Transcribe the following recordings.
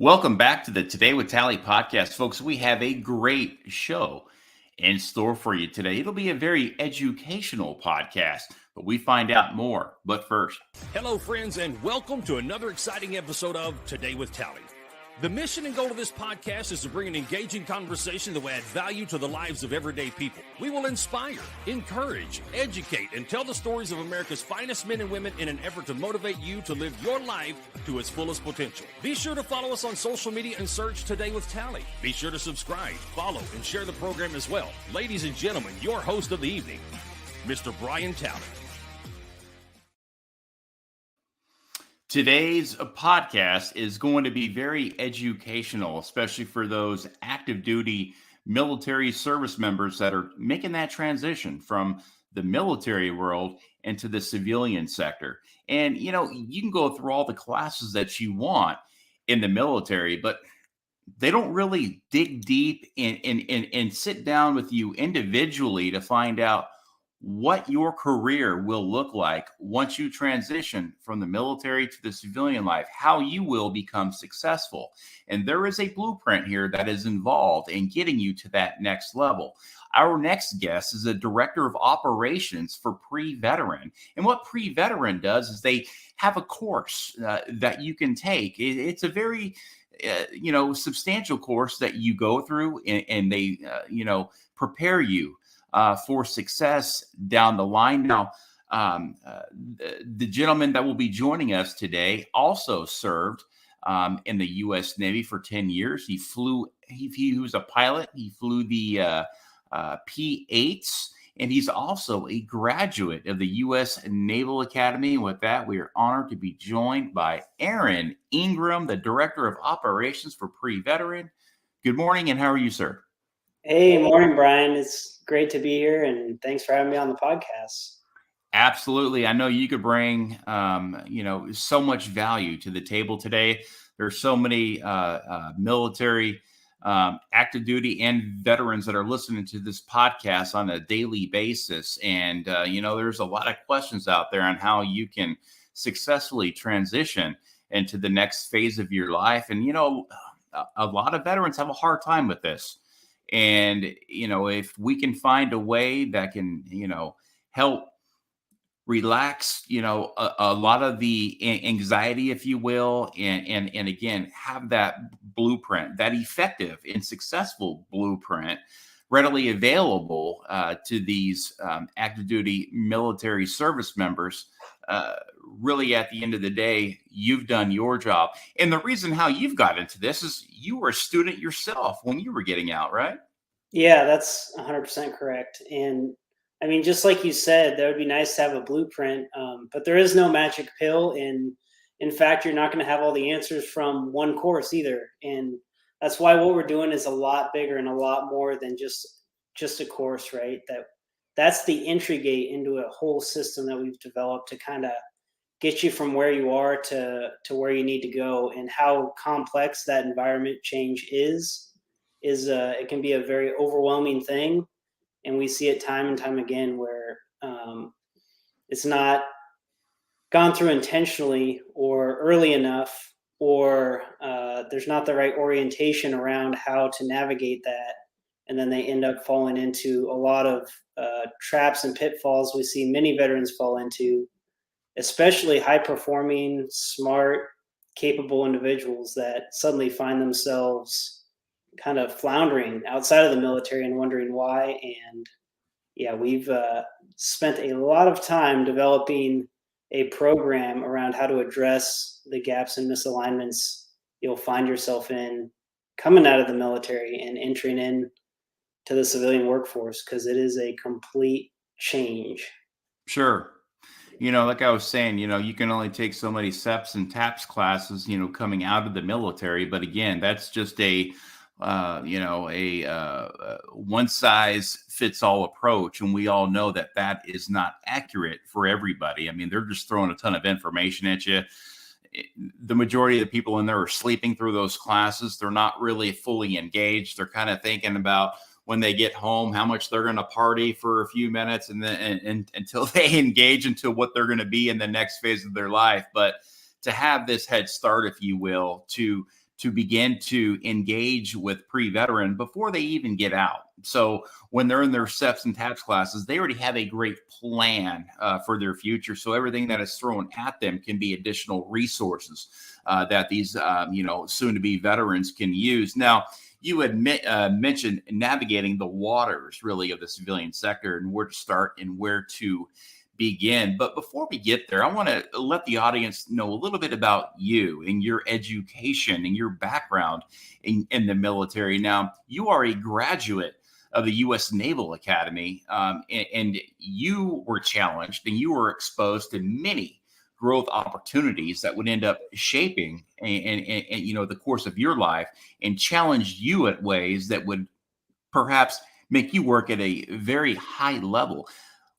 Welcome back to the Today with Tally podcast, folks. We have a great show in store for you today. It'll be a very educational podcast, but we find out more. But first, hello, friends, and welcome to another exciting episode of Today with Tally. The mission and goal of this podcast is to bring an engaging conversation that will add value to the lives of everyday people. We will inspire, encourage, educate, and tell the stories of America's finest men and women in an effort to motivate you to live your life to its fullest potential. Be sure to follow us on social media and search Today with Tally. Be sure to subscribe, follow, and share the program as well. Ladies and gentlemen, your host of the evening, Mr. Brian Tally. Today's podcast is going to be very educational, especially for those active duty military service members that are making that transition from the military world into the civilian sector. And, you know, you can go through all the classes that you want in the military, but they don't really dig deep and sit down with you individually to find out what your career will look like once you transition from the military to the civilian life, how you will become successful. And there is a blueprint here that is involved in getting you to that next level. Our next guest is a director of operations for PreVeteran. And what PreVeteran does is they have a course that you can take. It's a very substantial course that you go through, and they prepare you for success down the line. Now, the gentleman that will be joining us today also served in the US Navy for 10 years. He was a pilot. He flew the P-8s, and he's also a graduate of the US Naval Academy. With that, we are honored to be joined by Aaron Ingram, the Director of Operations for PreVeteran. Good morning, and how are you, sir? Hey, morning, Brian. It's great to be here, and thanks for having me on the podcast. Absolutely. I know you could bring, so much value to the table today. There's so many military, active duty, and veterans that are listening to this podcast on a daily basis. And, there's a lot of questions out there on how you can successfully transition into the next phase of your life. And, a lot of veterans have a hard time with this. And, if we can find a way that can, help relax, a lot of the anxiety, if you will, and again, have that blueprint, that effective and successful blueprint readily available to these active duty military service members, really at the end of the day, you've done your job. And the reason how you've got into this is you were a student yourself when you were getting out, right? Yeah, that's 100% correct. And I mean, just like you said, that would be nice to have a blueprint, but there is no magic pill. And in fact, you're not going to have all the answers from one course either. And that's why what we're doing is a lot bigger and a lot more than just a course, right? That's the entry gate into a whole system that we've developed to kind of get you from where you are to where you need to go. And how complex that environment change is it can be a very overwhelming thing. And we see it time and time again where it's not gone through intentionally or early enough, or there's not the right orientation around how to navigate that. And then they end up falling into a lot of traps and pitfalls we see many veterans fall into, especially high-performing, smart, capable individuals that suddenly find themselves kind of floundering outside of the military and wondering why. And yeah, we've spent a lot of time developing a program around how to address the gaps and misalignments you'll find yourself in coming out of the military and entering in to the civilian workforce, because it is a complete change. Sure. Like I was saying, you can only take so many SEPs and TAPS classes, coming out of the military. But again, that's just a one size fits all approach. And we all know that is not accurate for everybody. I mean, they're just throwing a ton of information at you. The majority of the people in there are sleeping through those classes. They're not really fully engaged. They're kind of thinking about when they get home, how much they're going to party for a few minutes and then until they engage into what they're going to be in the next phase of their life. But to have this head start, if you will, to to begin to engage with pre-veteran before they even get out. So when they're in their SEPs and TAPS classes, they already have a great plan for their future. So everything that is thrown at them can be additional resources that these, soon-to-be veterans can use. Now, you had mentioned navigating the waters, really, of the civilian sector and where to start and where to begin. But before we get there, I want to let the audience know a little bit about you and your education and your background in the military. Now, you are a graduate of the US Naval Academy, and you were challenged and you were exposed to many growth opportunities that would end up shaping and the course of your life and challenged you at ways that would perhaps make you work at a very high level.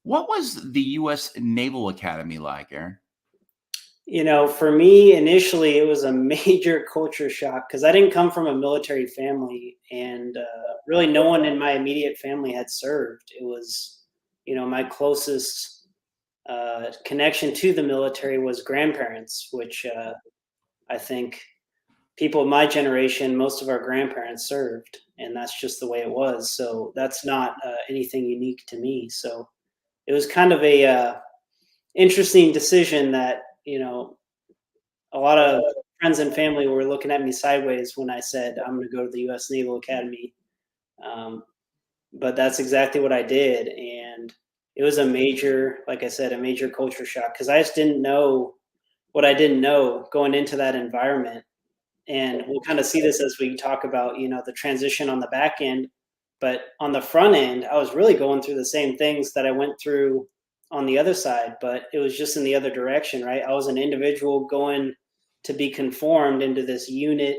What was the US Naval Academy like, Aaron? For me, initially, it was a major culture shock because I didn't come from a military family, and really no one in my immediate family had served. It was, my closest connection to the military was grandparents, which I think people of my generation, most of our grandparents served, and that's just the way it was. So that's not anything unique to me. So it was kind of a interesting decision that a lot of friends and family were looking at me sideways when I said I'm going to go to the U.S. Naval Academy. But that's exactly what I did, and it was like I said, a major culture shock because I just didn't know what I didn't know going into that environment. And we'll kind of see this as we talk about, the transition on the back end. But on the front end, I was really going through the same things that I went through on the other side, but it was just in the other direction, right? I was an individual going to be conformed into this unit,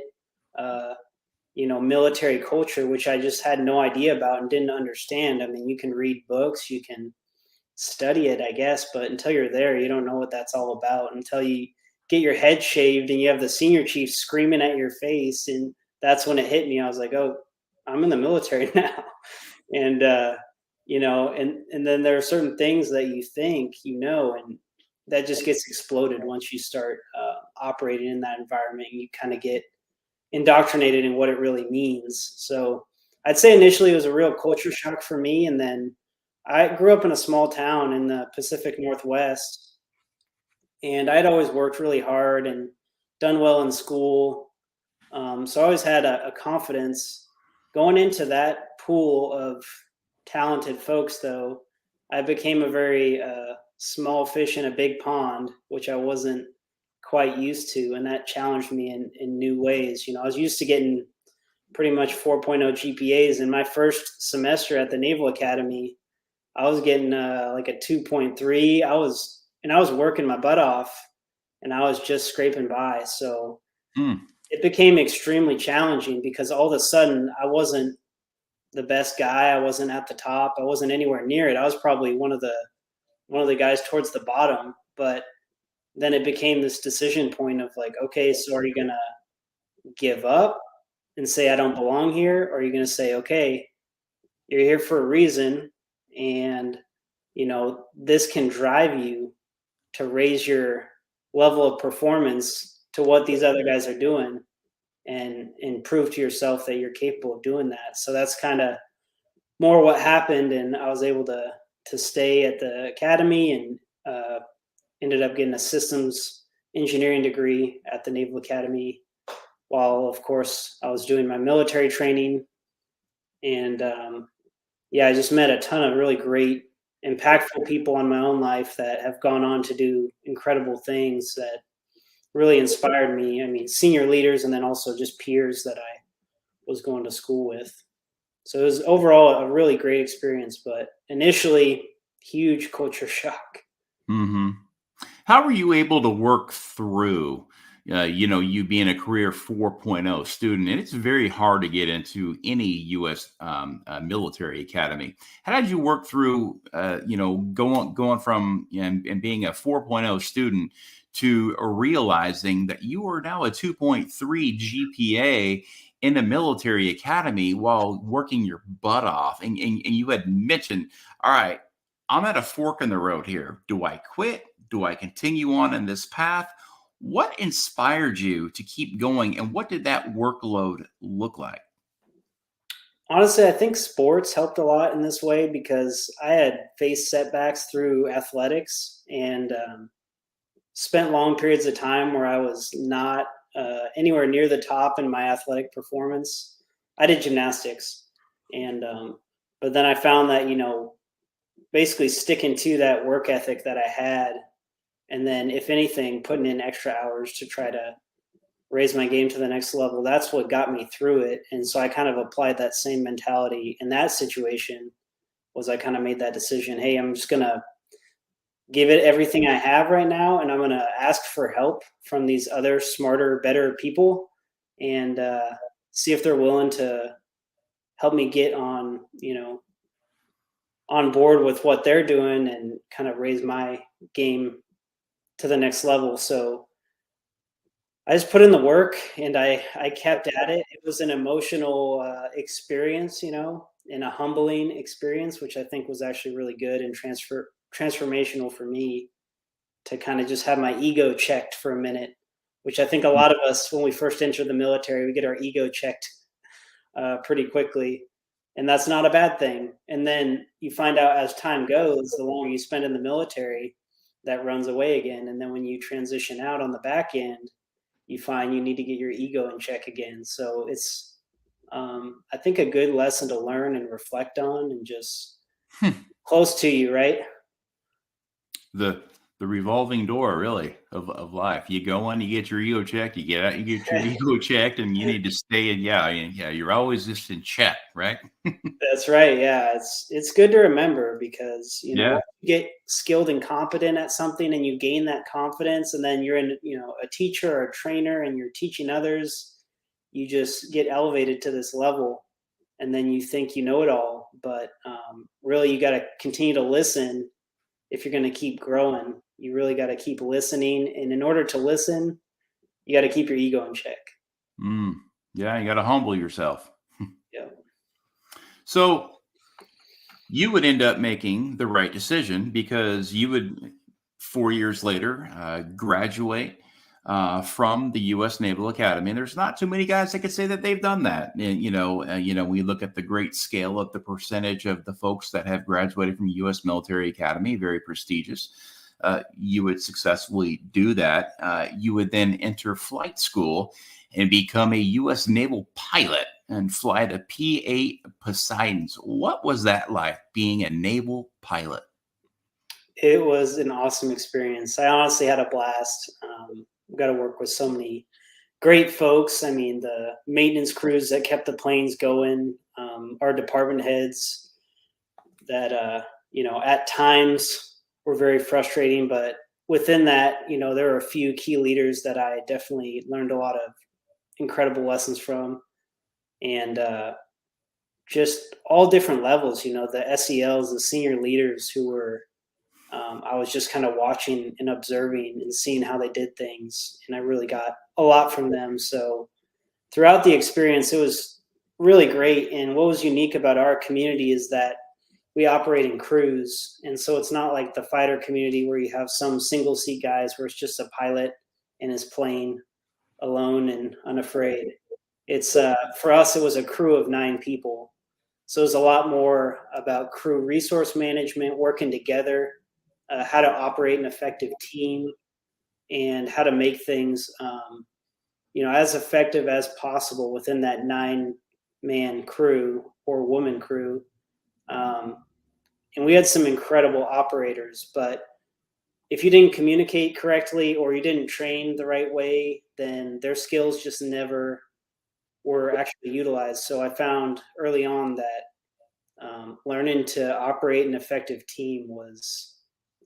military culture, which I just had no idea about and didn't understand. I mean, you can read books, you can study it, I guess, but until you're there, you don't know what that's all about until you get your head shaved and you have the senior chief screaming at your face. And that's when it hit me. I was like, oh, I'm in the military now. And, and then there are certain things that you think, and that just gets exploded once you start operating in that environment. You kind of get indoctrinated in what it really means. So I'd say initially it was a real culture shock for me. And then I grew up in a small town in the Pacific Northwest, and I'd always worked really hard and done well in school. So I always had a confidence going into that pool of talented folks. Though I became a very small fish in a big pond, which I wasn't quite used to. And that challenged me in new ways. I was used to getting pretty much 4.0 GPAs. In my first semester at the Naval Academy, I was getting like a 2.3. I was working my butt off, and I was just scraping by. So it became extremely challenging because all of a sudden I wasn't the best guy. I wasn't at the top. I wasn't anywhere near it. I was probably one of the guys towards the bottom. But then it became this decision point of like, okay, so are you gonna give up and say I don't belong here, or are you gonna say, okay, you're here for a reason, and this can drive you to raise your level of performance to what these other guys are doing, and prove to yourself that you're capable of doing that. So that's kind of more what happened, and I was able to stay at the academy and ended up getting a systems engineering degree at the Naval Academy, while of course I was doing my military training. And I just met a ton of really great, impactful people in my own life that have gone on to do incredible things that really inspired me. I mean, senior leaders, and then also just peers that I was going to school with. So it was overall a really great experience, but initially huge culture shock. Mm-hmm. How were you able to work through, you being a career 4.0 student, and it's very hard to get into any U.S. Military academy. How did you work through, going from and being a 4.0 student to realizing that you are now a 2.3 GPA in a military academy while working your butt off? And you had mentioned, all right, I'm at a fork in the road here. Do I quit? Do I continue on in this path? What inspired you to keep going, and what did that workload look like? Honestly, I think sports helped a lot in this way because I had faced setbacks through athletics and spent long periods of time where I was not anywhere near the top in my athletic performance. I did gymnastics, and but then I found that basically sticking to that work ethic that I had, and then if anything, putting in extra hours to try to raise my game to the next level. That's what got me through it. And so I kind of applied that same mentality in that situation. Was I kind of made that decision, hey, I'm just going to give it everything I have right now, and I'm going to ask for help from these other smarter, better people, and see if they're willing to help me get on board with what they're doing and kind of raise my game to the next level. So I just put in the work, and I kept at it. It was an emotional experience, and a humbling experience, which I think was actually really good and transformational for me to kind of just have my ego checked for a minute, which I think a lot of us, when we first enter the military, we get our ego checked pretty quickly. And that's not a bad thing. And then you find out as time goes, the longer you spend in the military, that runs away again. And then when you transition out on the back end, you find you need to get your ego in check again. So it's, I think, a good lesson to learn and reflect on, and just close to you, right? The revolving door, really, of life. You go in, you get your ego checked, you get out, you get your ego checked, and you need to stay in. Yeah, you're always just in check, right? That's right. Yeah, it's good to remember because Yeah. you get skilled and competent at something, and you gain that confidence, and then you're in a teacher or a trainer, and you're teaching others. You just get elevated to this level, and then you think you know it all, but really you got to continue to listen. If you're going to keep growing, you really got to keep listening, and in order to listen, you got to keep your ego in check. Mm. Yeah, you got to humble yourself. Yeah. So you would end up making the right decision because you would, 4 years later, graduate from the US Naval Academy. And there's not too many guys that could say that they've done that. And we look at the great scale of the percentage of the folks that have graduated from US Military Academy, very prestigious. You would successfully do that. You would then enter flight school and become a US Naval pilot and fly the P-8 Poseidons. What was that like, being a naval pilot? It was an awesome experience. I honestly had a blast. Got to work with so many great folks. I mean, the maintenance crews that kept the planes going, our department heads that, at times were very frustrating, but within that, there were a few key leaders that I definitely learned a lot of incredible lessons from. And just all different levels, the SELs, the senior leaders who were, I was just kind of watching and observing and seeing how they did things. And I really got a lot from them. So throughout the experience, it was really great. And what was unique about our community is that we operate in crews. And so it's not like the fighter community where you have some single seat guys where it's just a pilot in his plane alone and unafraid. It's for us, it was a crew of 9 people. So it was a lot more about crew resource management, working together, how to operate an effective team, and how to make things, as effective as possible within that 9-man crew or woman crew. And we had some incredible operators, but if you didn't communicate correctly or you didn't train the right way, then their skills just never were actually utilized. So I found early on that learning to operate an effective team was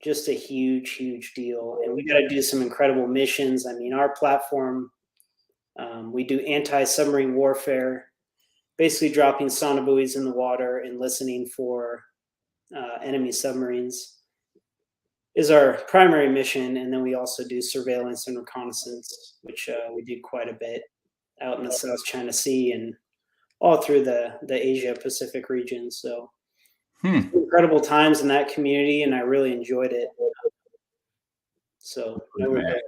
just a huge, huge deal. And we got to do some incredible missions. I mean, our platform, we do anti-submarine warfare, basically dropping sonobuoys in the water and listening for enemy submarines is our primary mission. And then we also do surveillance and reconnaissance, which we did quite a bit out in the South China Sea and all through the Asia Pacific region. So incredible times in that community, and I really enjoyed it. So no regrets.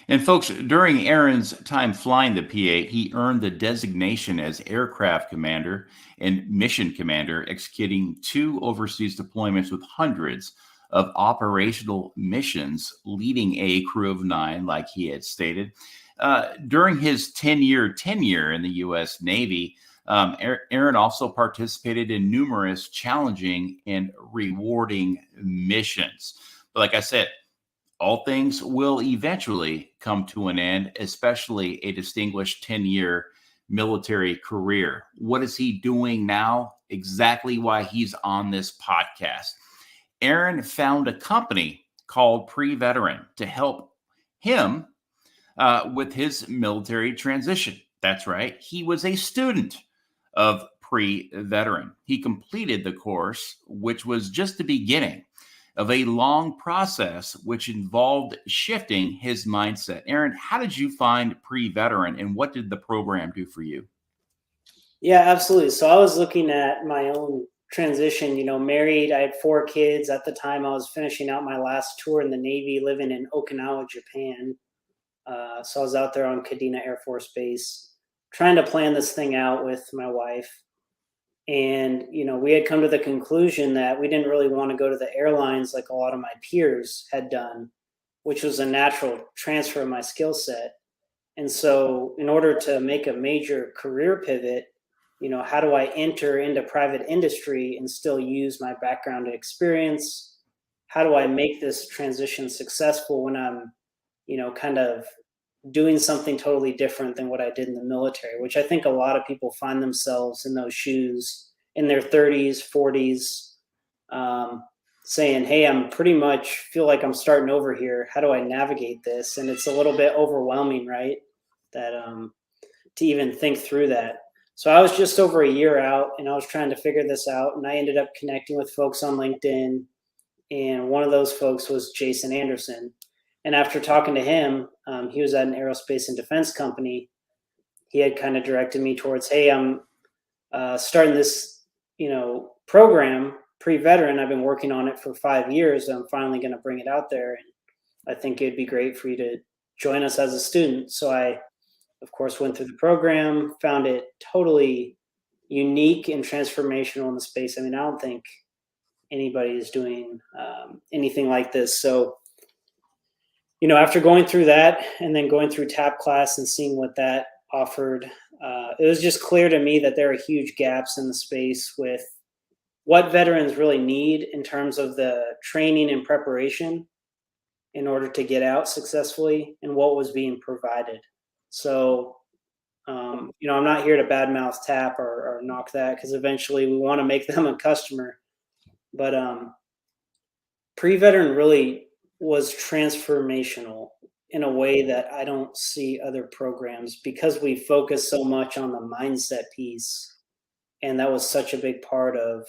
And folks, during Aaron's time flying the P-8, he earned the designation as aircraft commander and mission commander, executing 2 overseas deployments with hundreds of operational missions, leading a crew of 9, like he had stated. During his 10-year tenure in the U.S. Navy, Aaron also participated in numerous challenging and rewarding missions. But like I said, all things will eventually come to an end, especially a distinguished 10-year military career. What is he doing now? Exactly why he's on this podcast. Aaron found a company called PreVeteran to help him with his military transition. That's right. He was a student of PreVeteran. He completed the course, which was just the beginning of a long process which involved shifting his mindset. Aaron, how did you find PreVeteran and what did the program do for you? Yeah, absolutely. So I was looking at my own transition, married. I had 4 kids at the time. I was finishing out my last tour in the Navy, living in Okinawa, Japan. So I was out there on Kadena Air Force Base trying to plan this thing out with my wife. And, we had come to the conclusion that we didn't really want to go to the airlines like a lot of my peers had done, which was a natural transfer of my skill set. And so in order to make a major career pivot, how do I enter into private industry and still use my background and experience? How do I make this transition successful when I'm, kind of doing something totally different than what I did in the military, which I think a lot of people find themselves in those shoes in their 30s, 40s, saying, hey, I'm pretty much feel like I'm starting over here. How do I navigate this? And it's a little bit overwhelming, right? That to even think through that. So I was just over a year out and I was trying to figure this out. And I ended up connecting with folks on LinkedIn. And one of those folks was Jason Anderson. And after talking to him, he was at an aerospace and defense company. He had kind of directed me towards, hey, I'm starting this, program, PreVeteran. I've been working on it for 5 years. I'm finally going to bring it out there. And I think it'd be great for you to join us as a student. So I, of course, went through the program, found it totally unique and transformational in the space. I mean, I don't think anybody is doing anything like this. So, after going through that and then going through TAP class and seeing what that offered, it was just clear to me that there are huge gaps in the space with what veterans really need in terms of the training and preparation in order to get out successfully and what was being provided. So, I'm not here to badmouth TAP or knock that because eventually we want to make them a customer. But PreVeteran really was transformational in a way that I don't see other programs because we focus so much on the mindset piece. And that was such a big part of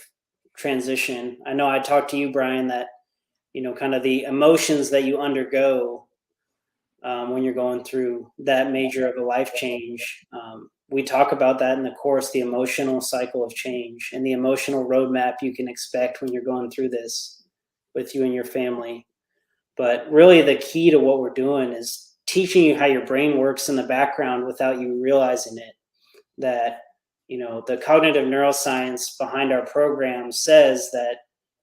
transition. I know I talked to you, Brian, that, kind of the emotions that you undergo when you're going through that major of a life change. We talk about that in the course, the emotional cycle of change and the emotional roadmap you can expect when you're going through this with you and your family. But really the key to what we're doing is teaching you how your brain works in the background without you realizing it. That, the cognitive neuroscience behind our program says that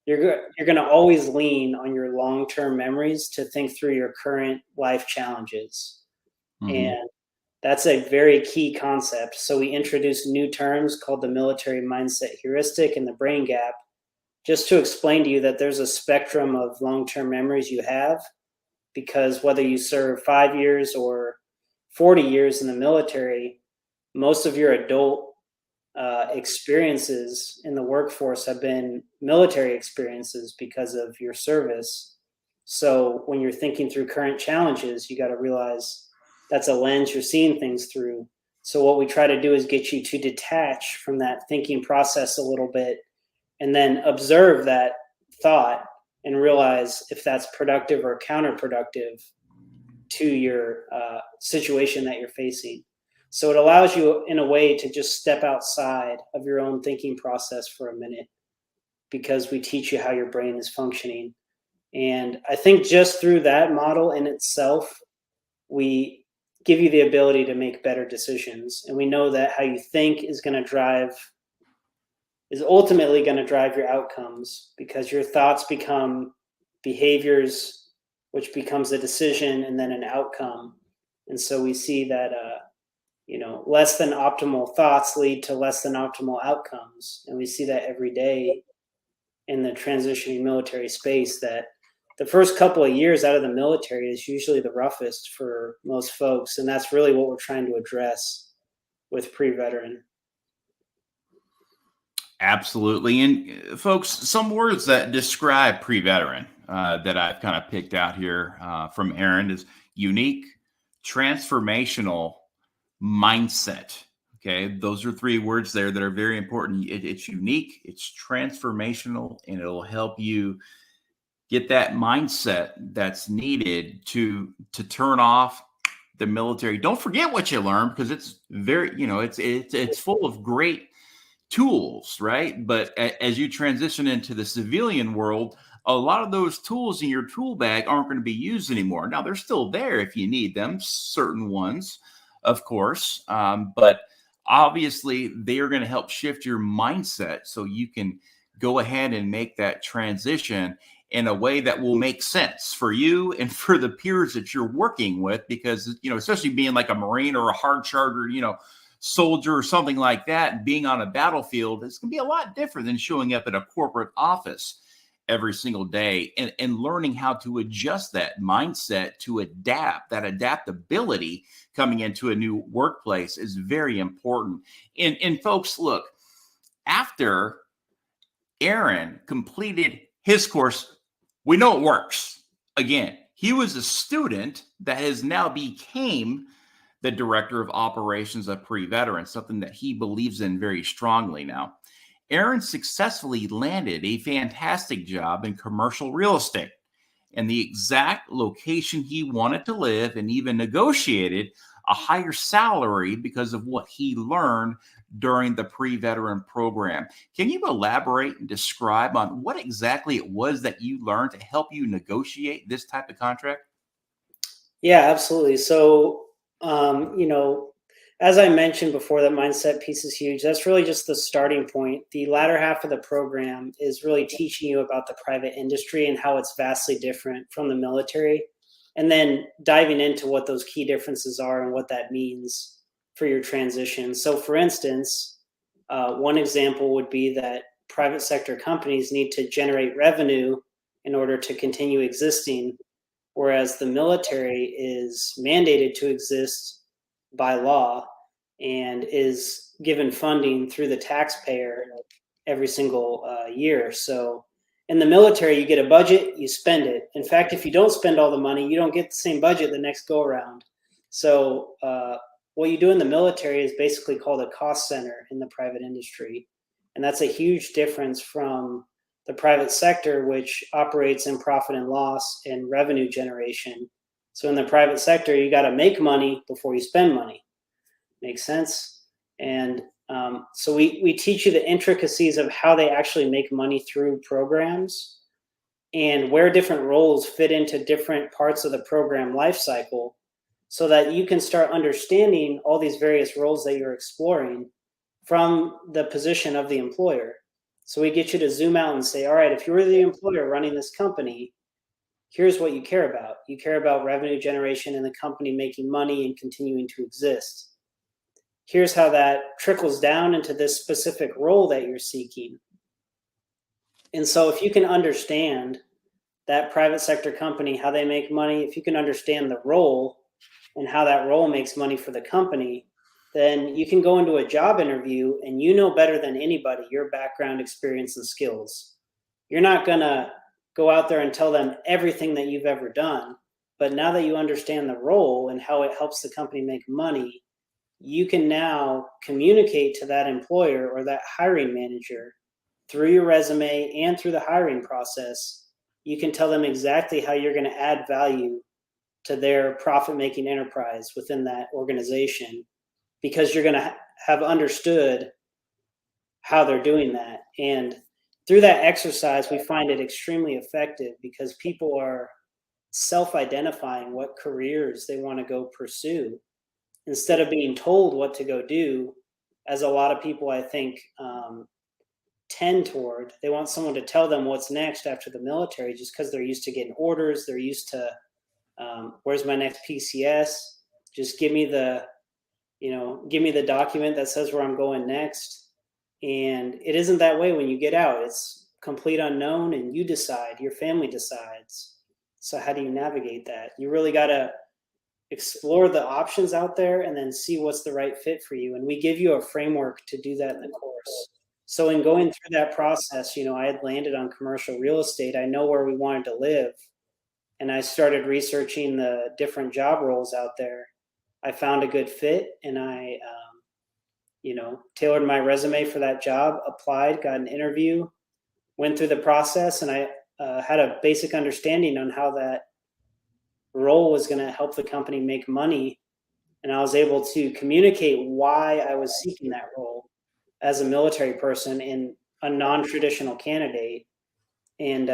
you're going to always lean on your long-term memories to think through your current life challenges. Mm-hmm. And that's a very key concept. So we introduced new terms called the military mindset heuristic and the brain gap, just to explain to you that there's a spectrum of long-term memories you have, because whether you serve 5 years or 40 years in the military, most of your adult experiences in the workforce have been military experiences because of your service. So when you're thinking through current challenges, you got to realize that's a lens you're seeing things through. So what we try to do is get you to detach from that thinking process a little bit and then observe that thought and realize if that's productive or counterproductive to your situation that you're facing. So it allows you in a way to just step outside of your own thinking process for a minute because we teach you how your brain is functioning. And I think just through that model in itself we give you the ability to make better decisions. And we know that how you think is ultimately going to drive your outcomes, because your thoughts become behaviors, which becomes a decision and then an outcome. And so we see that, less than optimal thoughts lead to less than optimal outcomes. And we see that every day in the transitioning military space, that the first couple of years out of the military is usually the roughest for most folks. And that's really what we're trying to address with PreVeteran. Absolutely. And folks, some words that describe PreVeteran that I've kind of picked out here from Aaron is unique, transformational, mindset. Okay. Those are three words there that are very important. It's unique, it's transformational, and it'll help you get that mindset that's needed to turn off the military. Don't forget what you learned, because it's very, it's full of great tools, right? But as you transition into the civilian world, a lot of those tools in your tool bag aren't going to be used anymore. Now, they're still there if you need them, certain ones, of course, but obviously they are going to help shift your mindset so you can go ahead and make that transition in a way that will make sense for you and for the peers that you're working with, because, especially being like a Marine or a hard charter, soldier or something like that, being on a battlefield, it's going to be a lot different than showing up at a corporate office every single day, and learning how to adjust that mindset to adapt. That adaptability coming into a new workplace is very important. And folks, look, after Aaron completed his course, we know it works. Again, he was a student that has now became the director of operations of PreVeteran, something that he believes in very strongly now. Aaron successfully landed a fantastic job in commercial real estate and the exact location he wanted to live, and even negotiated a higher salary because of what he learned during the PreVeteran program. Can you elaborate and describe on what exactly it was that you learned to help you negotiate this type of contract? Yeah, absolutely. So, as I mentioned before, that mindset piece is huge. That's really just the starting point. The latter half of the program is really teaching you about the private industry and how it's vastly different from the military, and then diving into what those key differences are and what that means for your transition. So, for instance, one example would be that private sector companies need to generate revenue in order to continue existing, whereas the military is mandated to exist by law and is given funding through the taxpayer every single year. So in the military, you get a budget, you spend it. In fact, if you don't spend all the money, you don't get the same budget the next go around. So what you do in the military is basically called a cost center in the private industry. And that's a huge difference from the private sector, which operates in profit and loss and revenue generation. So in the private sector, you got to make money before you spend money. Makes sense? And so we teach you the intricacies of how they actually make money through programs, and where different roles fit into different parts of the program lifecycle, so that you can start understanding all these various roles that you're exploring from the position of the employer. So we get you to zoom out and say, all right, if you're the employer running this company, here's what you care about. You care about revenue generation and the company making money and continuing to exist. Here's how that trickles down into this specific role that you're seeking. And so if you can understand that private sector company, how they make money, if you can understand the role and how that role makes money for the company, then you can go into a job interview and you know better than anybody your background, experience, and skills. You're not going to go out there and tell them everything that you've ever done. But now that you understand the role and how it helps the company make money, you can now communicate to that employer or that hiring manager through your resume and through the hiring process. You can tell them exactly how you're going to add value to their profit-making enterprise within that organization, because you're going to have understood how they're doing that. And through that exercise, we find it extremely effective, because people are self-identifying what careers they want to go pursue instead of being told what to go do, as a lot of people I think tend toward. They want someone to tell them what's next after the military, just because they're used to getting orders. They're used to, where's my next PCS? Just give me the, give me the document that says where I'm going next. And it isn't that way when you get out. It's complete unknown, and you decide, your family decides. So how do you navigate that? You really got to explore the options out there and then see what's the right fit for you. And we give you a framework to do that in the course. So in going through that process, I had landed on commercial real estate. I know where we wanted to live. And I started researching the different job roles out there. I found a good fit, and I, tailored my resume for that job, applied, got an interview, went through the process, and I had a basic understanding on how that role was going to help the company make money. And I was able to communicate why I was seeking that role as a military person and a non-traditional candidate. And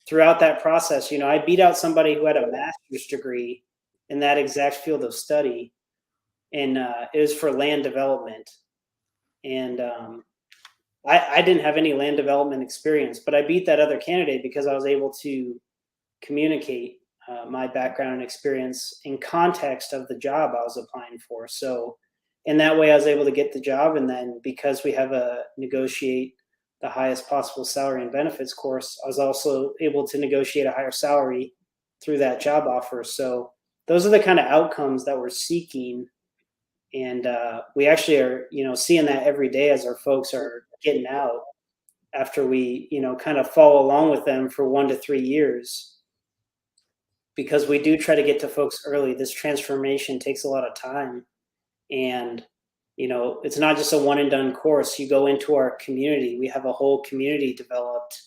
throughout that process, I beat out somebody who had a master's degree in that exact field of study. And it was for land development. And I didn't have any land development experience, but I beat that other candidate because I was able to communicate my background and experience in context of the job I was applying for. So in that way, I was able to get the job. And then because we have a negotiate the highest possible salary and benefits course, I was also able to negotiate a higher salary through that job offer. So those are the kind of outcomes that we're seeking. And we actually are, seeing that every day as our folks are getting out after we, kind of follow along with them for 1 to 3 years. Because we do try to get to folks early. This transformation takes a lot of time. And, it's not just a one and done course. You go into our community. We have a whole community developed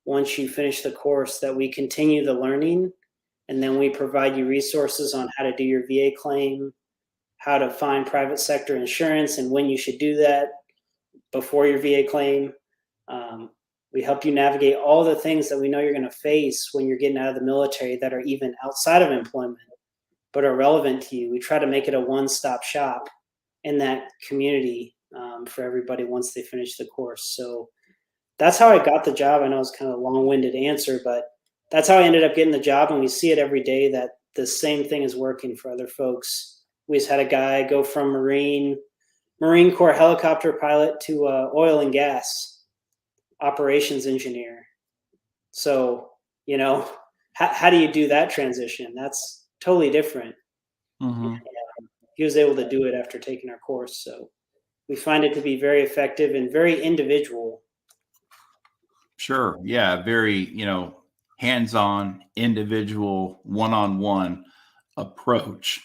once you finish the course that we continue the learning. And then we provide you resources on how to do your VA claim, how to find private sector insurance and when you should do that before your VA claim. We help you navigate all the things that we know you're going to face when you're getting out of the military that are even outside of employment, but are relevant to you. We try to make it a one-stop shop in that community for everybody once they finish the course. So that's how I got the job. I know it's kind of a long-winded answer, but that's how I ended up getting the job. And we see it every day that the same thing is working for other folks. We just had a guy go from Marine Corps helicopter pilot to oil and gas operations engineer. So, how do you do that transition? That's totally different. Mm-hmm. He was able to do it after taking our course. So we find it to be very effective and very individual. Sure. Yeah. Very, hands-on, individual, one-on-one approach.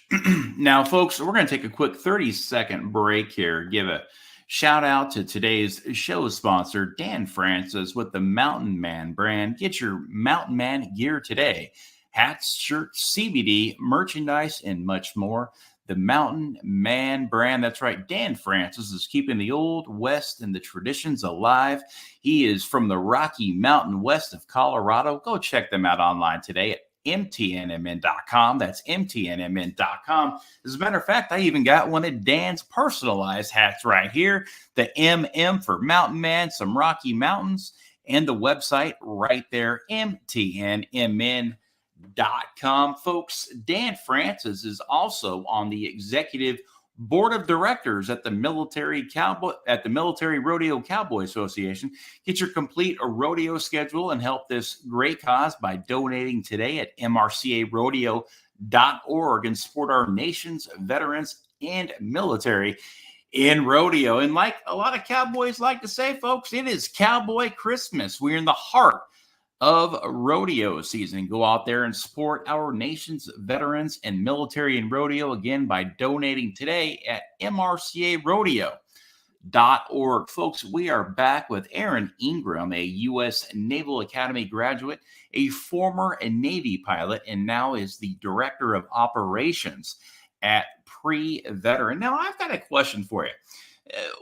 Now, folks, we're going to take a quick 30-second break here. Give a shout out to today's show sponsor, Dan Francis with the Mountain Man brand. Get your Mountain Man gear today. Hats, shirts, CBD, merchandise, and much more. The Mountain Man brand. That's right. Dan Francis is keeping the old West and the traditions alive. He is from the Rocky Mountain West of Colorado. Go check them out online today at mtnmn.com. That's mtnmn.com. As a matter of fact, I even got one of Dan's personalized hats right here. The MM for Mountain Man, some Rocky Mountains, and the website right there, mtnmn.com. Folks, Dan Francis is also on the executive board of directors at the Military Rodeo Cowboy Association. Get your complete rodeo schedule and help this great cause by donating today at mrcarodeo.org and support our nation's veterans and military in rodeo. And like a lot of cowboys like to say, folks, it is Cowboy Christmas. We're in the heart of rodeo season. Go out there and support our nation's veterans and military in rodeo again by donating today at mrcarodeo.org. Folks, we are back with Aaron Ingram, a US Naval Academy graduate, a former Navy pilot, and now is the Director of Operations at PreVeteran. Now, I've got a question for you.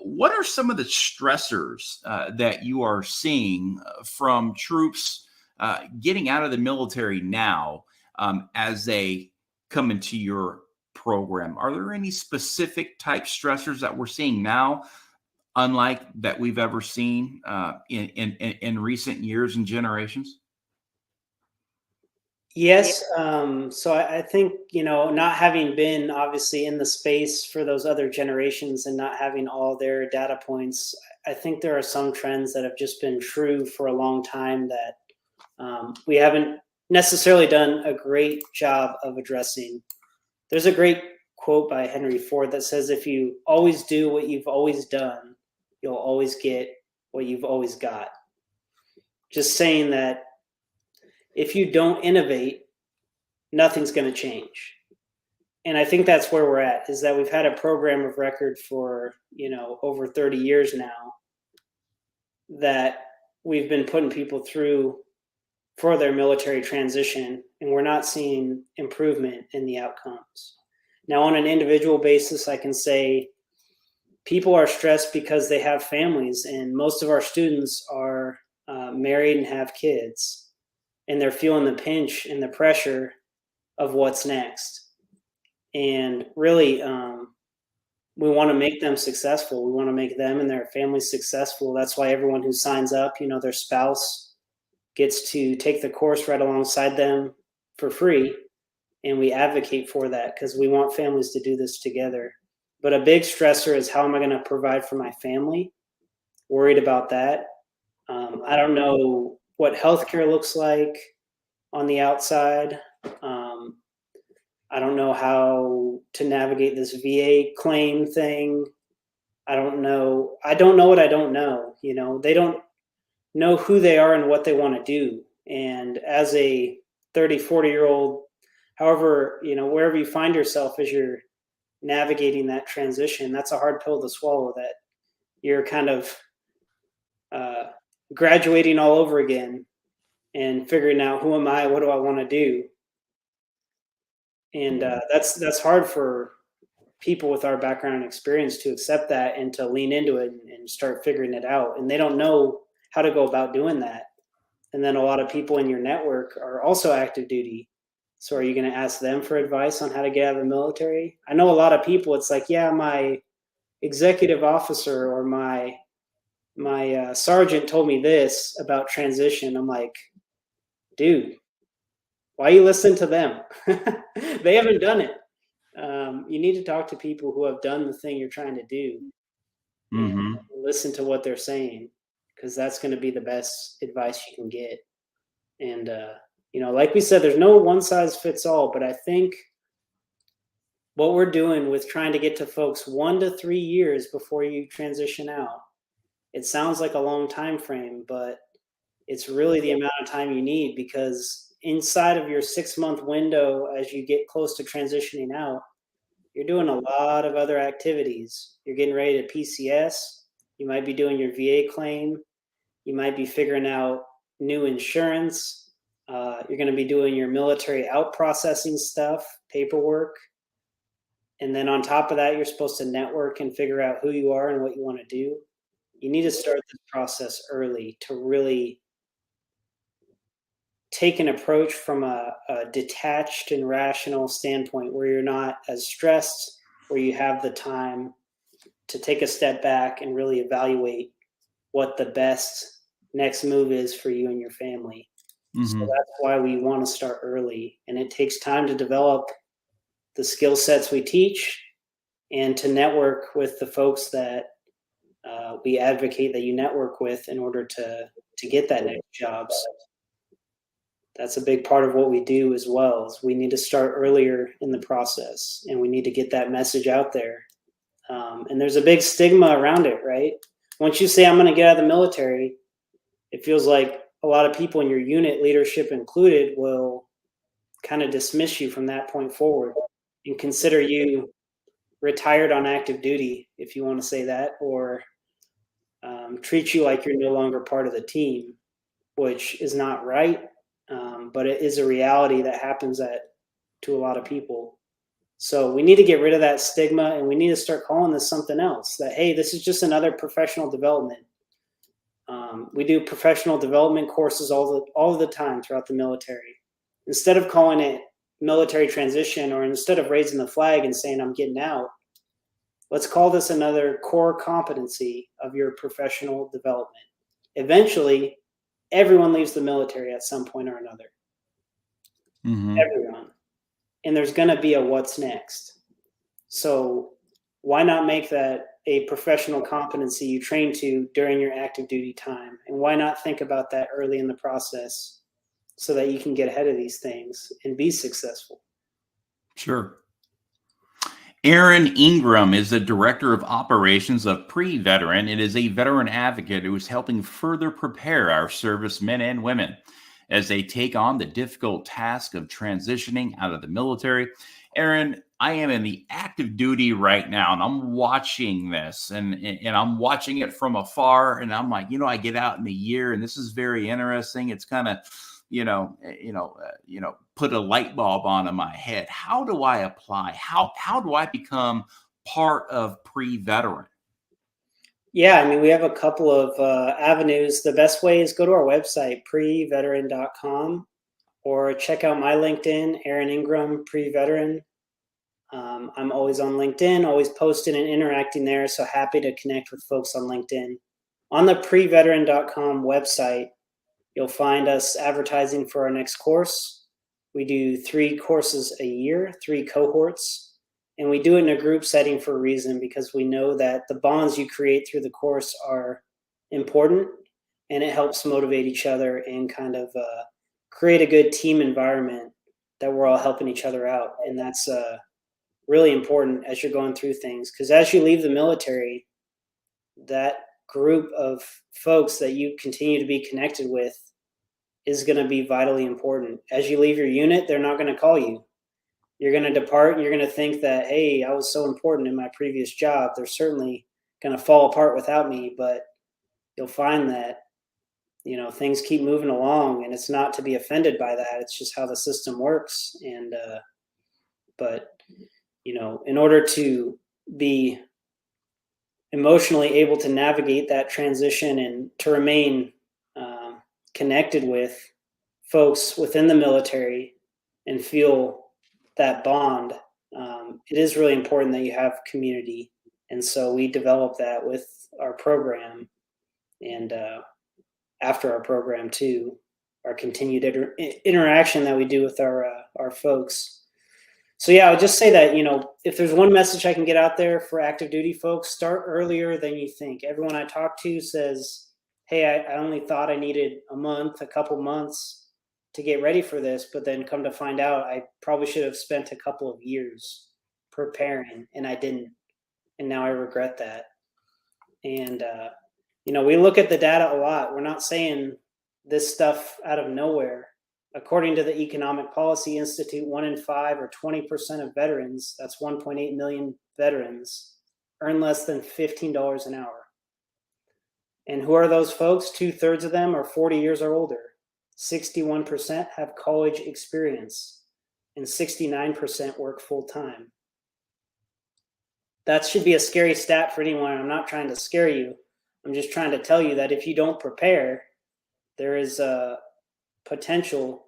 What are some of the stressors that you are seeing from troops getting out of the military now as they come into your program? Are there any specific type stressors that we're seeing now, unlike that we've ever seen in recent years and generations? Yes. So I think, not having been obviously in the space for those other generations and not having all their data points, I think there are some trends that have just been true for a long time that we haven't necessarily done a great job of addressing. There's a great quote by Henry Ford that says, if you always do what you've always done, you'll always get what you've always got. Just saying that if you don't innovate, nothing's going to change. And I think that's where we're at, is that we've had a program of record for, over 30 years now that we've been putting people through for their military transition, and we're not seeing improvement in the outcomes. Now, on an individual basis, I can say people are stressed because they have families, and most of our students are married and have kids, and they're feeling the pinch and the pressure of what's next. And really, we want to make them successful. We want to make them and their families successful. That's why everyone who signs up, their spouse gets to take the course right alongside them for free. And we advocate for that because we want families to do this together. But a big stressor is, how am I going to provide for my family? Worried about that. I don't know what healthcare looks like on the outside. I don't know how to navigate this VA claim thing. I don't know what I don't know. They don't know who they are and what they want to do. And as a 30, 40-year-old, however, wherever you find yourself as you're navigating that transition, that's a hard pill to swallow, that you're kind of graduating all over again and figuring out, who am I? What do I want to do? And that's hard for people with our background and experience to accept that and to lean into it and start figuring it out. And they don't know how to go about doing that. And then a lot of people in your network are also active duty. So are you going to ask them for advice on how to get out of the military? I know a lot of people, it's like, yeah, my executive officer or my sergeant told me this about transition. I'm like, dude, why you listen to them? They haven't done it. You need to talk to people who have done the thing you're trying to do, and listen to what they're saying, because that's going to be the best advice you can get. And, like we said, there's no one size fits all, but I think what we're doing with trying to get to folks 1 to 3 years before you transition out, it sounds like a long time frame, but it's really the amount of time you need, because inside of your 6-month window, as you get close to transitioning out, you're doing a lot of other activities. You're getting ready to PCS. You might be doing your VA claim. You might be figuring out new insurance. You're going to be doing your military out processing stuff, paperwork. And then on top of that, you're supposed to network and figure out who you are and what you want to do. You need to start this process early to really take an approach from a detached and rational standpoint, where you're not as stressed, where you have the time to take a step back and really evaluate what the best next move is for you and your family. So that's why we want to start early. And it takes time to develop the skill sets we teach and to network with the folks that we advocate that you network with in order to get that next job. So that's a big part of what we do as well, is we need to start earlier in the process, and we need to get that message out there. And there's a big stigma around it, right? Once you say, I'm going to get out of the military, it feels like a lot of people in your unit, leadership included, will kind of dismiss you from that point forward and consider you retired on active duty, if you want to say that, or treat you like you're no longer part of the team, which is not right. But it is a reality that happens to a lot of people. So we need to get rid of that stigma, and we need to start calling this something else, that, hey, this is just another professional development. We do professional development courses all the time throughout the military. instead of calling it military transition, or instead of raising the flag and saying I'm getting out, let's call this another core competency of your professional development. Eventually, everyone leaves the military at some point or another. Everyone. And there's going to be a what's next. So why not make that a professional competency you train to during your active duty time? And why not think about that early in the process so that you can get ahead of these things and be successful? Sure. Aaron Ingram is the Director of Operations of PreVeteran. It is a veteran advocate who is helping further prepare our servicemen and women as they take on the difficult task of transitioning out of the military. Aaron, I am in the active duty right now, and I'm watching this, and I'm watching it from afar, and I'm like, I get out in a year, and this is very interesting. It's kind of, put a light bulb on in my head. How do I apply? How do I become part of PreVeteran? Yeah, I mean, we have a couple of avenues. The best way is go to our website, PreVeteran.com, or check out my LinkedIn, Aaron Ingram, PreVeteran. I'm always on LinkedIn, always posting and interacting there, so happy to connect with folks on LinkedIn. On the PreVeteran.com website, you'll find us advertising for our next course. We do 3 courses a year, 3 cohorts, and we do it in a group setting for a reason, because we know that the bonds you create through the course are important, and it helps motivate each other and kind of create a good team environment that we're all helping each other out. And that's really important as you're going through things, because as you leave the military, that group of folks that you continue to be connected with is going to be vitally important. As you leave your unit, they're not going to call you. You're going to depart and you're going to think that, hey, I was so important in my previous job. They're certainly going to fall apart without me, but you'll find that, things keep moving along, and it's not to be offended by that. It's just how the system works. And, but, in order to be emotionally able to navigate that transition and to remain connected with folks within the military and feel that bond, it is really important that you have community. And so we develop that with our program, and after our program too, our continued interaction that we do with our folks. So yeah, I would just say that, if there's one message I can get out there for active duty folks, start earlier than you think. Everyone I talk to says, hey, I only thought I needed a couple months to get ready for this, but then come to find out I probably should have spent a couple of years preparing, and I didn't. And now I regret that. And, we look at the data a lot. We're not saying this stuff out of nowhere. According to the Economic Policy Institute, 1 in 5 or 20% of veterans, that's 1.8 million veterans, earn less than $15 an hour. And who are those folks? 2/3 of them are 40 years or older. 61% have college experience, and 69% work full time. That should be a scary stat for anyone. I'm not trying to scare you. I'm just trying to tell you that if you don't prepare, there is a potential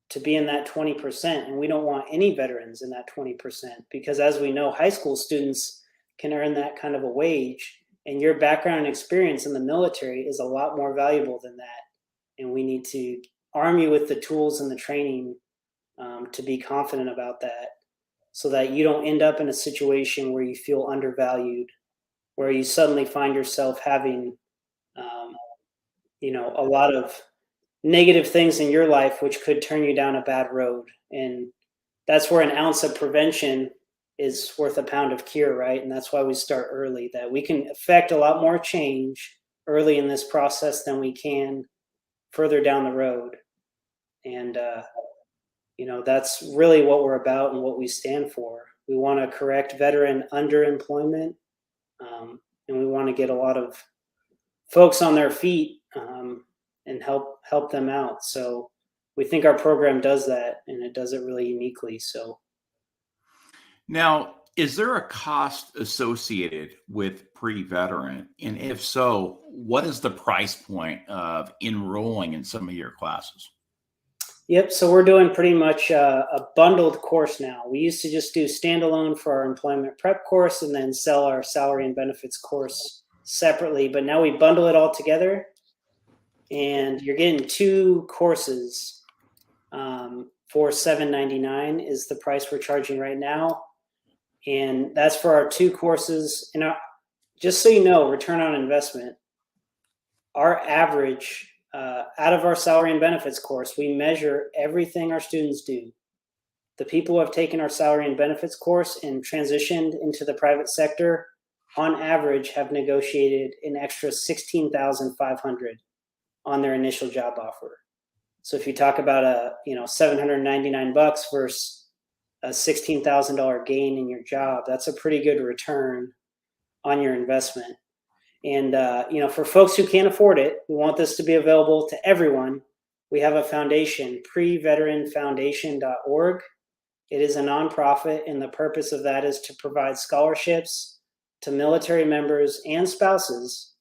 to be in that 20%, and we don't want any veterans in that 20%, because as we know, high school students can earn that kind of a wage, and your background and experience in the military is a lot more valuable than that. And we need to arm you with the tools and the training to be confident about that, so that you don't end up in a situation where you feel undervalued, where you suddenly find yourself having a lot of negative things in your life, which could turn you down a bad road. And that's where an ounce of prevention is worth a pound of cure, right? And that's why we start early, that we can affect a lot more change early in this process than we can further down the road. And, that's really what we're about and what we stand for. We want to correct veteran underemployment, and we want to get a lot of folks on their feet and help them out. So we think our program does that, and it does it really uniquely. So Now, is there a cost associated with PreVeteran? And if so, what is the price point of enrolling in some of your classes? Yep. So we're doing pretty much a bundled course now. We used to just do standalone for our employment prep course and then sell our salary and benefits course separately. But now we bundle it all together, and you're getting two courses for $7.99 is the price we're charging right now, and that's for our two courses. And just so you know, return on investment, our average out of our salary and benefits course, we measure everything our students do. The people who have taken our salary and benefits course and transitioned into the private sector, on average, have negotiated an extra $16,500 on their initial job offer. So if you talk about $799 versus a $16,000 gain in your job, that's a pretty good return on your investment. And, for folks who can't afford it, we want this to be available to everyone. We have a foundation, PreVeteranFoundation.org. It is a nonprofit, and the purpose of that is to provide scholarships to military members and spouses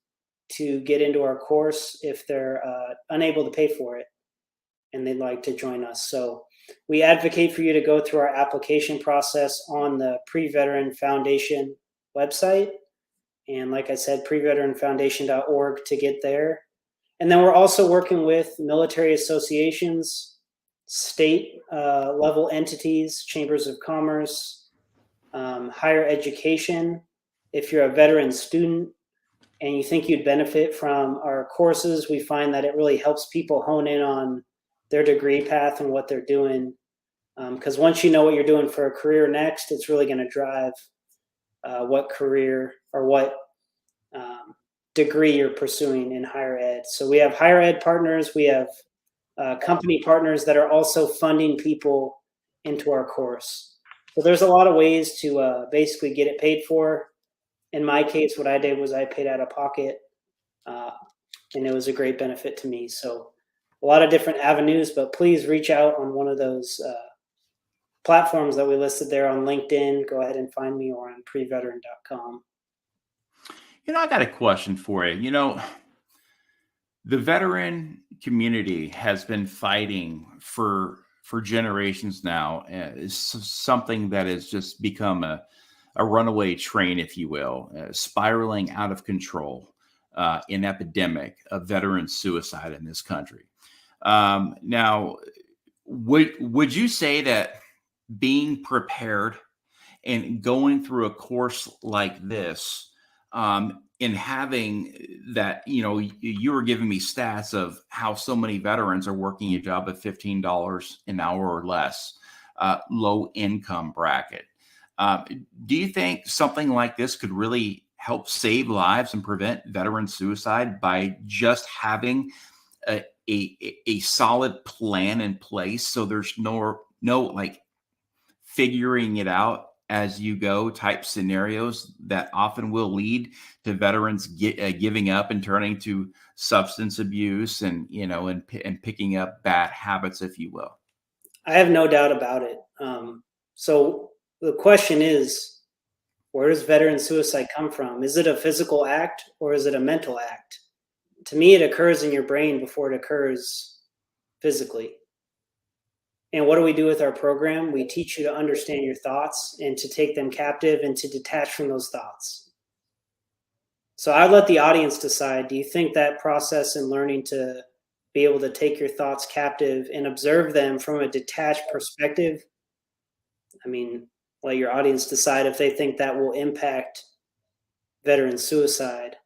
to get into our course if they're unable to pay for it and they'd like to join us. So we advocate for you to go through our application process on the PreVeteran Foundation website. And like I said, PreVeteranFoundation.org to get there. And then we're also working with military associations, state level entities, chambers of commerce, higher education. If you're a veteran student and you think you'd benefit from our courses, we find that it really helps people hone in on their degree path and what they're doing. Because once you know what you're doing for a career next, it's really going to drive what career or what degree you're pursuing in higher ed. So we have higher ed partners. We have company partners that are also funding people into our course. So there's a lot of ways to basically get it paid for. In my case, what I did was I paid out of pocket, and it was a great benefit to me. So a lot of different avenues, but please reach out on one of those platforms that we listed there on LinkedIn. Go ahead and find me, or on preveteran.com. I got a question for you. The veteran community has been fighting for generations now. It's something that has just become a runaway train, if you will, spiraling out of control, an epidemic of veteran suicide in this country. Now, would you say that being prepared and going through a course like this, and having that, you were giving me stats of how so many veterans are working a job at $15 an hour or less, low income bracket. Do you think something like this could really help save lives and prevent veteran suicide by just having a solid plan in place, so there's no like figuring it out as you go type scenarios that often will lead to veterans giving up and turning to substance abuse and picking up bad habits, if you will? I have no doubt about it. So the question is, where does veteran suicide come from? Is it a physical act or is it a mental act? To me, it occurs in your brain before it occurs physically. And what do we do with our program? We teach you to understand your thoughts and to take them captive and to detach from those thoughts. So I let the audience decide, do you think that process and learning to be able to take your thoughts captive and observe them from a detached perspective? Let your audience decide if they think that will impact veteran suicide.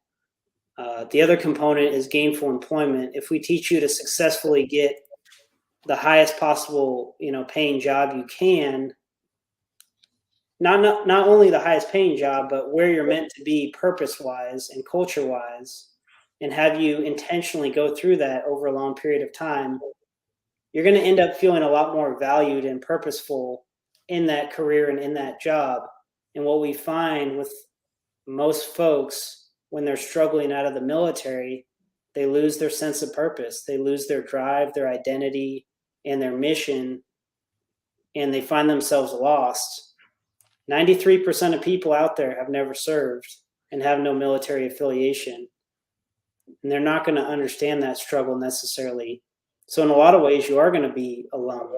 The other component is gainful employment. If we teach you to successfully get the highest possible, paying job you can, not only the highest paying job, but where you're meant to be purpose-wise and culture-wise, and have you intentionally go through that over a long period of time, you're going to end up feeling a lot more valued and purposeful in that career and in that job. And what we find with most folks when they're struggling out of the military, they lose their sense of purpose. They lose their drive, their identity, and their mission, and they find themselves lost. 93% of people out there have never served and have no military affiliation. And they're not going to understand that struggle necessarily So in a lot of ways, you are going to be alone.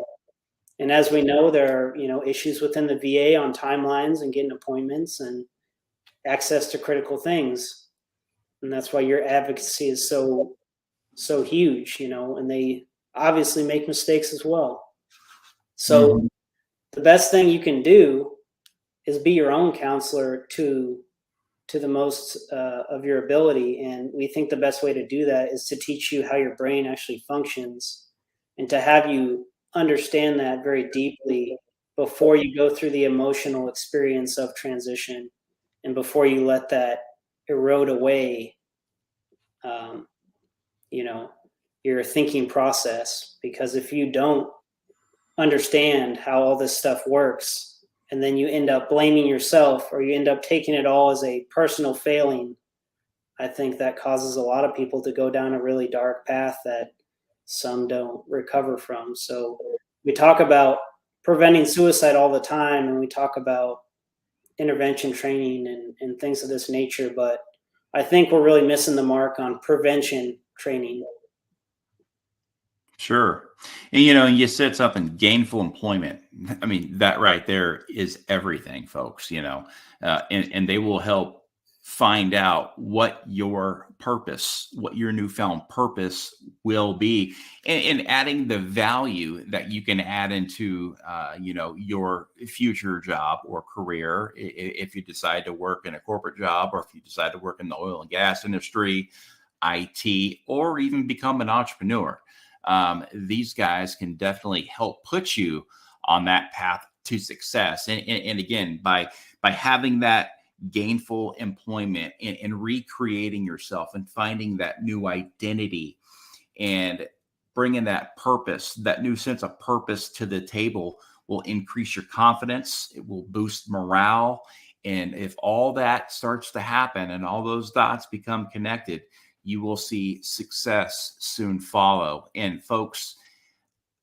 And as we know, there are, issues within the VA on timelines and getting appointments and access to critical things. And that's why your advocacy is so huge, and they obviously make mistakes as well. So the best thing you can do is be your own counselor to the most of your ability. And we think the best way to do that is to teach you how your brain actually functions and to have you understand that very deeply before you go through the emotional experience of transition and before you let that erode away, um, you know, your thinking process. Because if you don't understand how all this stuff works, and then you end up blaming yourself or you end up taking it all as a personal failing, I think that causes a lot of people to go down a really dark path that some don't recover from. So we talk about preventing suicide all the time, and we talk about intervention training and things of this nature, but I think we're really missing the mark on prevention training. Sure. And you said something, gainful employment. I mean, that right there is everything, folks, and they will help find out what your purpose, what your newfound purpose will be, and adding the value that you can add into, your future job or career. If you decide to work in a corporate job, or if you decide to work in the oil and gas industry, IT, or even become an entrepreneur. These guys can definitely help put you on that path to success. And again, by having that gainful employment and recreating yourself and finding that new identity and bringing that purpose, that new sense of purpose to the table, will increase your confidence. It will boost morale. And if all that starts to happen and all those dots become connected, you will see success soon follow. And folks,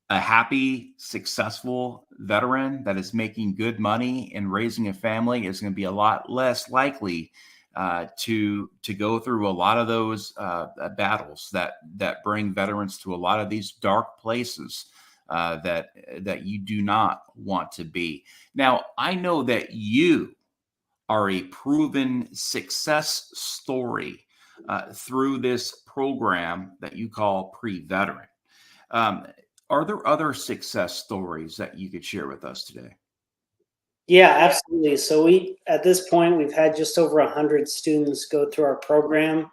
a happy, successful veteran that is making good money and raising a family is going to be a lot less likely to go through a lot of those battles that bring veterans to a lot of these dark places that you do not want to be. Now, I know that you are a proven success story through this program that you call PreVeteran. Are there other success stories that you could share with us today? Yeah, absolutely. So at this point, we've had just over 100 students go through our program.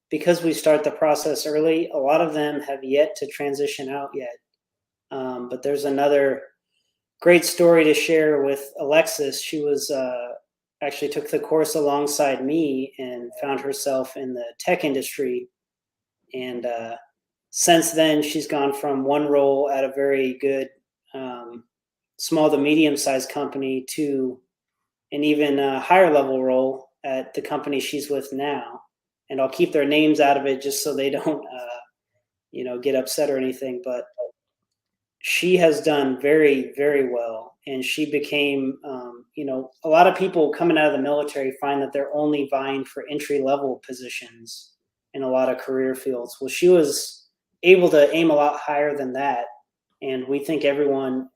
Because we start the process early, a lot of them have yet to transition out yet. But there's another great story to share with Alexis. She was actually took the course alongside me and found herself in the tech industry. And since then, she's gone from one role at a very good small to medium sized company to an even higher level role at the company she's with now. And I'll keep their names out of it just so they don't, get upset or anything. But she has done very, very well. And she became, a lot of people coming out of the military find that they're only vying for entry level positions in a lot of career fields. Well, she was able to aim a lot higher than that. And we think everyone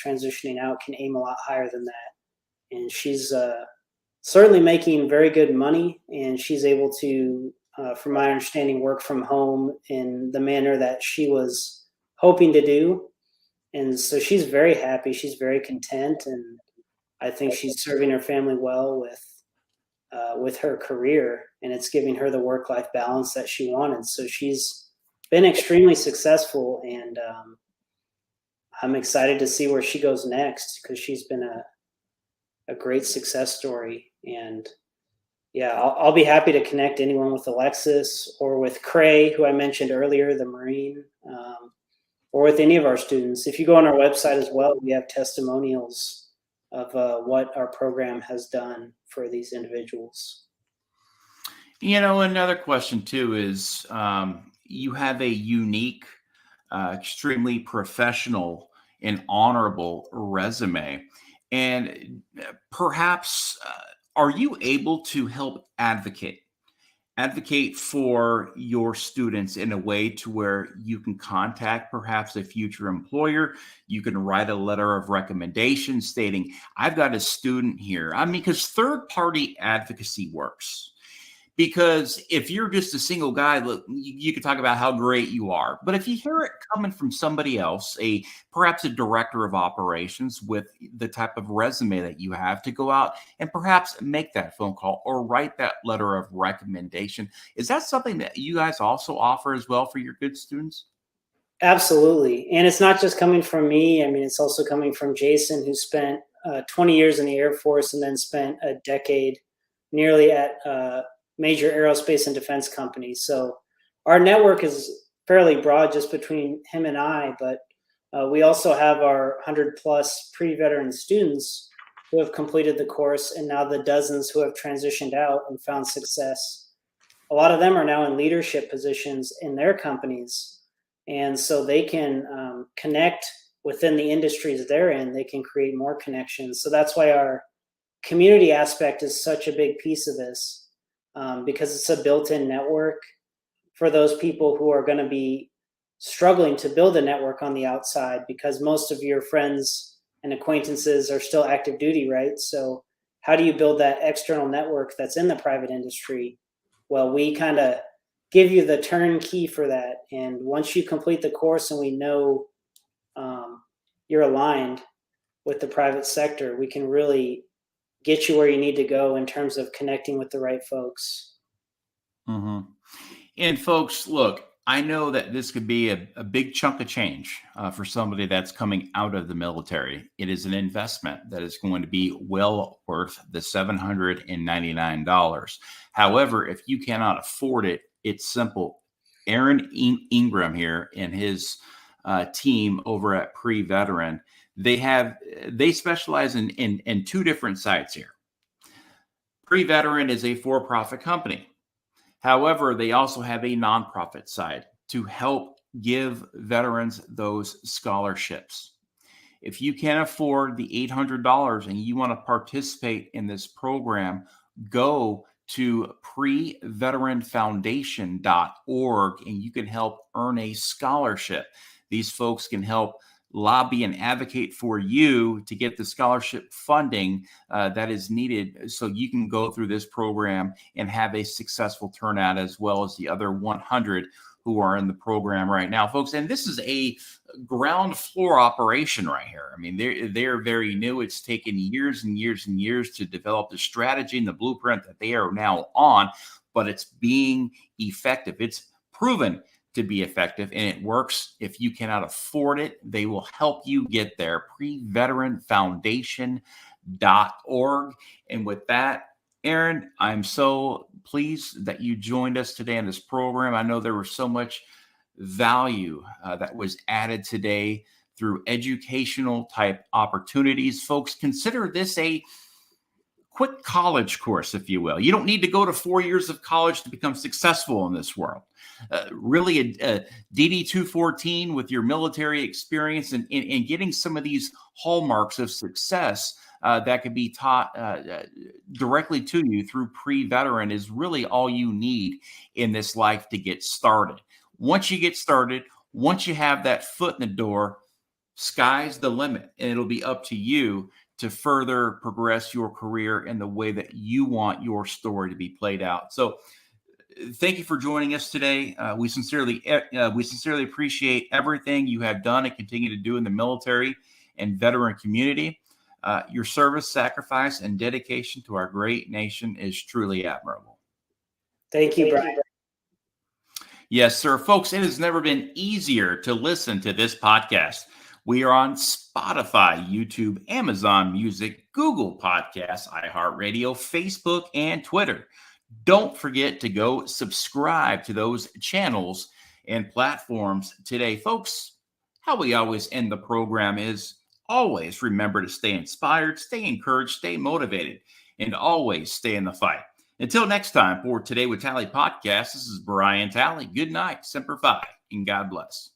transitioning out can aim a lot higher than that. And she's certainly making very good money. And she's able to, from my understanding, work from home in the manner that she was hoping to do. And so she's very happy. She's very content, and I think she's serving her family well with her career, and it's giving her the work-life balance that she wanted. So she's been extremely successful, and I'm excited to see where she goes next because she's been a great success story. And yeah, I'll be happy to connect anyone with Alexis or with Cray, who I mentioned earlier, the Marine. Or with any of our students. If you go on our website as well, we have testimonials of what our program has done for these individuals. Another question too is you have a unique, extremely professional and honorable resume. And perhaps are you able to help advocate advocate for your students in a way to where you can contact perhaps a future employer. You can write a letter of recommendation stating, I've got a student here. I mean, because third party advocacy works. Because if you're just a single guy, look, you can talk about how great you are. But if you hear it coming from somebody else, perhaps a director of operations with the type of resume that you have, to go out and perhaps make that phone call or write that letter of recommendation, is that something that you guys also offer as well for your good students? Absolutely. And it's not just coming from me. I mean, it's also coming from Jason, who spent 20 years in the Air Force and then spent a decade nearly at major aerospace and defense companies. So our network is fairly broad just between him and I, but we also have our 100 plus pre-veteran students who have completed the course, and now the dozens who have transitioned out and found success. A lot of them are now in leadership positions in their companies. And so they can connect within the industries they're in. They can create more connections. So that's why our community aspect is such a big piece of this, because it's a built-in network for those people who are going to be struggling to build a network on the outside, because most of your friends and acquaintances are still active duty, right? So how do you build that external network that's in the private industry? Well, we kind of give you the turnkey for that. And once you complete the course and we know you're aligned with the private sector, we can really get you where you need to go in terms of connecting with the right folks. Mm-hmm. And folks, look, I know that this could be a big chunk of change for somebody that's coming out of the military. It is an investment that is going to be well worth the $799. However, if you cannot afford it, it's simple. Aaron Ingram here and his team over at PreVeteran, they specialize in two different sites here. PreVeteran is a for-profit company. However, they also have a nonprofit side to help give veterans those scholarships. If you can't afford the $800 and you want to participate in this program, go to preveteranfoundation.org and you can help earn a scholarship. These folks can help lobby and advocate for you to get the scholarship funding that is needed so you can go through this program and have a successful turnout, as well as the other 100 who are in the program right now, folks. And this is a ground floor operation right here. I mean, they're very new. It's taken years and years and years to develop the strategy and the blueprint that they are now on, but it's being effective. It's proven to be effective, and it works. If you cannot afford it, they will help you get there. preveteranfoundation.org. And with that, Aaron, I'm so pleased that you joined us today on this program. I know there was so much value that was added today through educational type opportunities. Folks, consider this a quick college course, if you will. You don't need to go to 4 years of college to become successful in this world. Really a DD 214 with your military experience and getting some of these hallmarks of success that could be taught directly to you through PreVeteran is really all you need in this life to get started. Once you get started, once you have that foot in the door, sky's the limit, and it'll be up to you to further progress your career in the way that you want your story to be played out. So thank you for joining us today. We sincerely appreciate everything you have done and continue to do in the military and veteran community. Your service, sacrifice, and dedication to our great nation is truly admirable. Thank you, Brian. Yes, sir. Folks, it has never been easier to listen to this podcast. We are on Spotify, YouTube, Amazon Music, Google Podcasts, iHeartRadio, Facebook, and Twitter. Don't forget to go subscribe to those channels and platforms today. Folks, how we always end the program is always remember to stay inspired, stay encouraged, stay motivated, and always stay in the fight. Until next time, for Today with Tally podcast, this is Brian Tally. Good night, Semper Fi, and God bless.